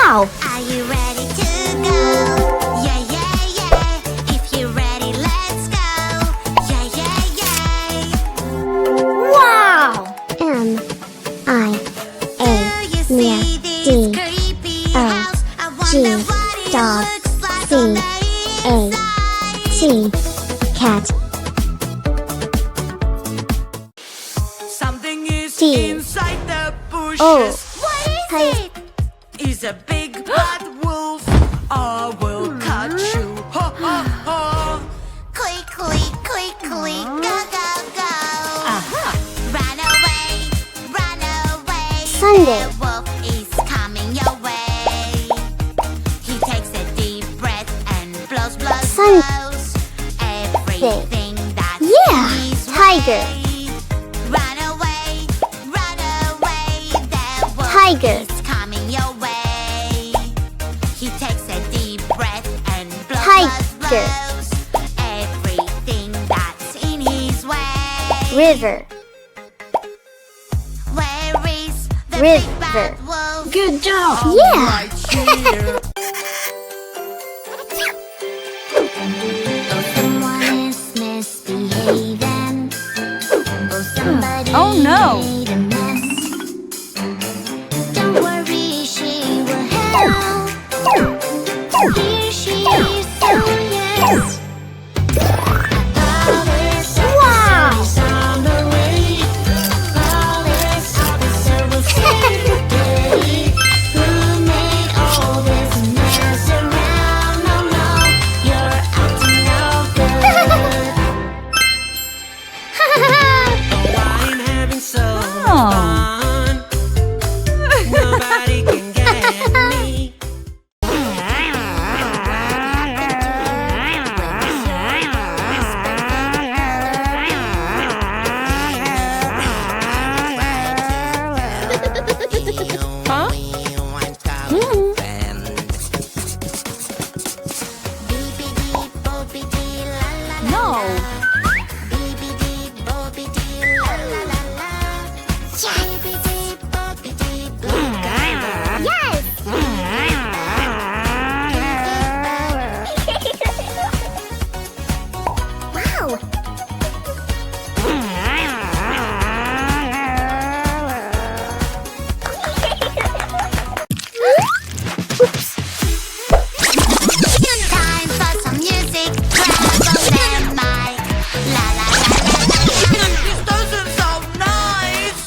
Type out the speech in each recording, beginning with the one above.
Wow! Are you ready to go? Yeah, yeah, yeah. If you're ready, let's go. Yeah, yeah, yeah. Wow! M I Do you see D this creepy O house? I G wonder what it dog looks like C on the A inside. T cat Something is T inside the bushes. O What is Hey. it? Is a big bad wolf. I will catch you. Ha ha ha. Quickly, quickly, go, go, go. Aha. Run away, run away. Sunday. The wolf is coming your way. He takes a deep breath and blows, blows, Sun- blows. Everything that's Yeah, in his tiger. way. Run away, run away. The wolf Tiger. is coming your way. He takes a deep breath and blows, Tiger. blows, blows. Everything that's in his way. River Where is the River. big bad wolf? Good job. Yeah. Right here. Oh, someone is misbehaving. Oh, somebody Oh, no. made a mess. Don't worry, she will help. Here she is, so yes. Police Wow. officer is on the way. Police officer will save the day. Who made all this mess around? No, no, you're acting no good. Oh, I'm having so fun. Nobody can get me. Huh? No. Yes! Wow! Time for some music. Grab on the mic. La la la la la. This doesn't sound nice.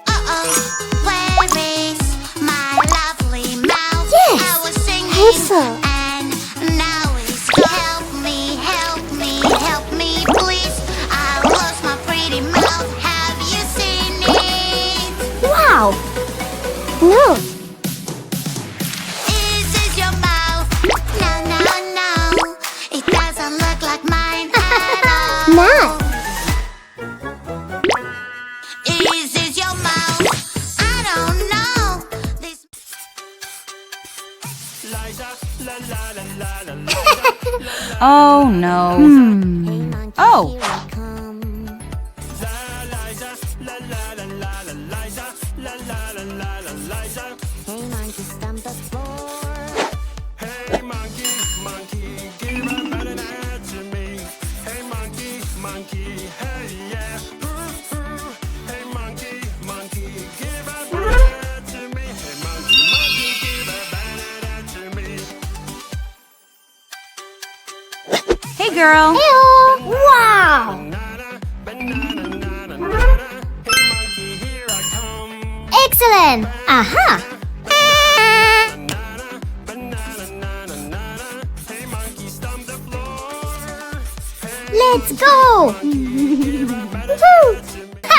Uh-oh, where is my lovely mouth? Yes, I was singing Hazel. and now it's gone. Help me, please. I lost my pretty mouth. Have you seen it? Wow! No! Is this your mouth? No, no, no. It doesn't look like mine at all. Not! Is this your mouth? I don't know. This Oh no. Oh. Hey girl. Ew! Wow! Excellent! Aha! Let's go! Woohoo!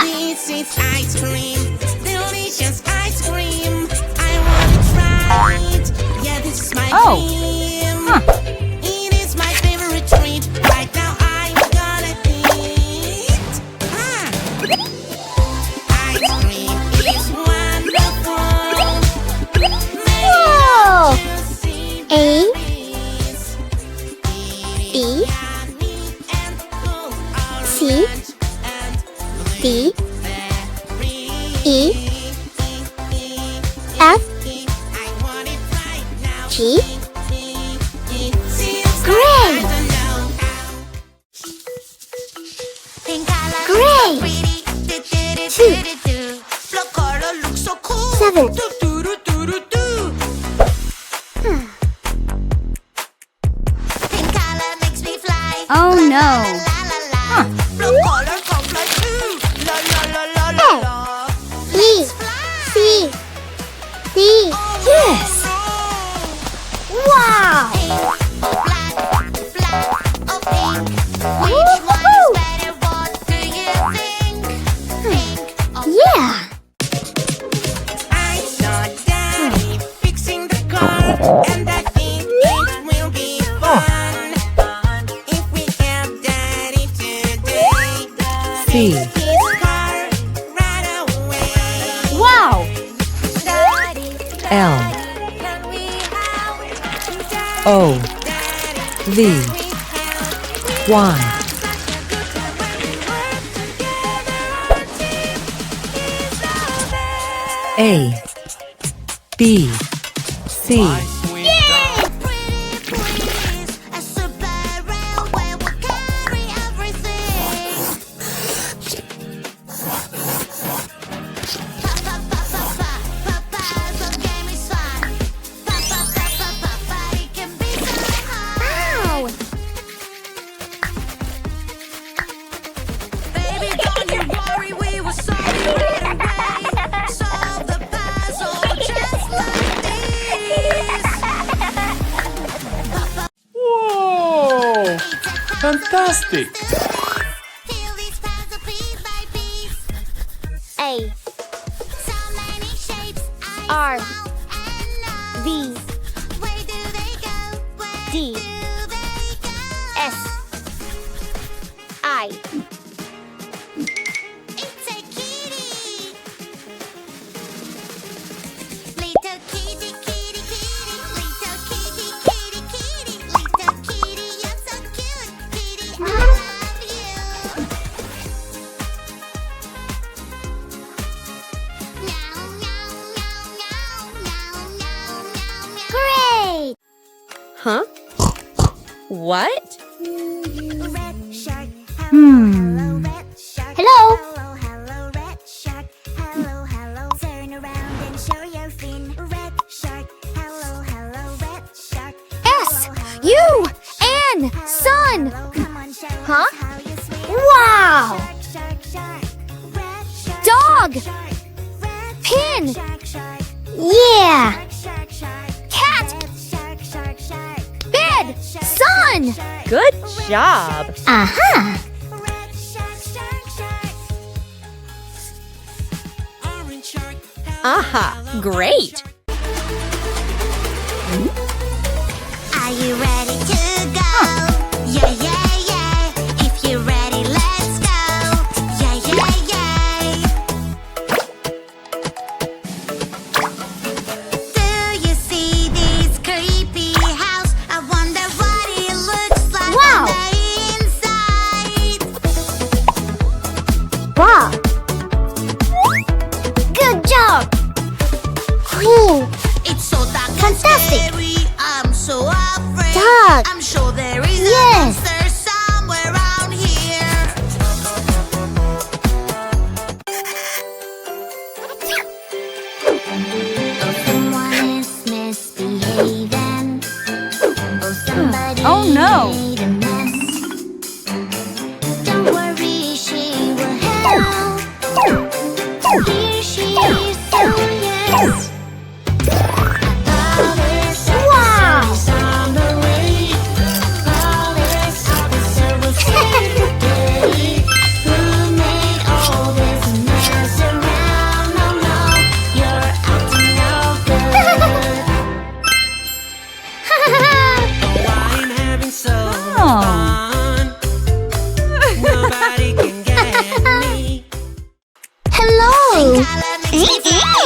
This is ice cream, delicious ice cream. I wanna try it. Yeah, this is my Oh. dream. Huh. It is my favorite treat. Right now I'm gonna eat. Ice cream is wonderful. Whoa! You see A this. B Yummy and full of C D E F G Gray. Gray. 2 7 Oh no! E C D. Yes. Wow. Yeah. I saw Daddy fixing the car, and I think it will be fun if we have Daddy today. C. Fix his car right away. Wow! L. O. V. Y. A. B. C. Ow. Baby, don't you worry, we will solve it right away. Solve the puzzle just like this. Whoa! Fantastic! Peel these puzzle piece by piece. A So many shapes I R saw and know. V Where do they go? Where D do they go? S I It's a kitty. Little kitty, kitty, kitty. Little kitty, kitty, kitty. Little kitty, you're so cute. Kitty, I love you. Meow, meow, meow, meow, meow, meow, meow. Great. Huh? What? Red shark, hello, red shark. Hello. Hello, red shark. Hello. Turn around and show your fin. Red shark, hello, red shark. S U N Sun. Come on, show Huh? us how you swim. Wow. Shark, shark. Red shark. Dog. Shark. Red Pin. shark, shark. Yeah. Shark, shark. Cat. Red shark, shark, shark. Bed. Sun. Good job. Aha. Red shark, shark, shark. Orange shark. Aha, great. Are you ready to go? Yeah, yeah, yeah. If you're ready, let's go. Yeah, yeah, yeah. Do you see this creepy house? I wonder what it looks like Wow. on the inside. Wow. Good job. Cool. It's so dark and Fantastic. scary. I'm so afraid. Dark. I'm sure there is a Yes. monster somewhere around here. Oh, someone is misbehaving. Oh, somebody made a mess. Don't worry, she will help. Here she is, so yes. Wow. On the way. Police officer will save the day. Who made all this mess around? No, no, you're acting no good. Oh, I'm having so fun. Nobody can get me. Hello. Color makes me fly.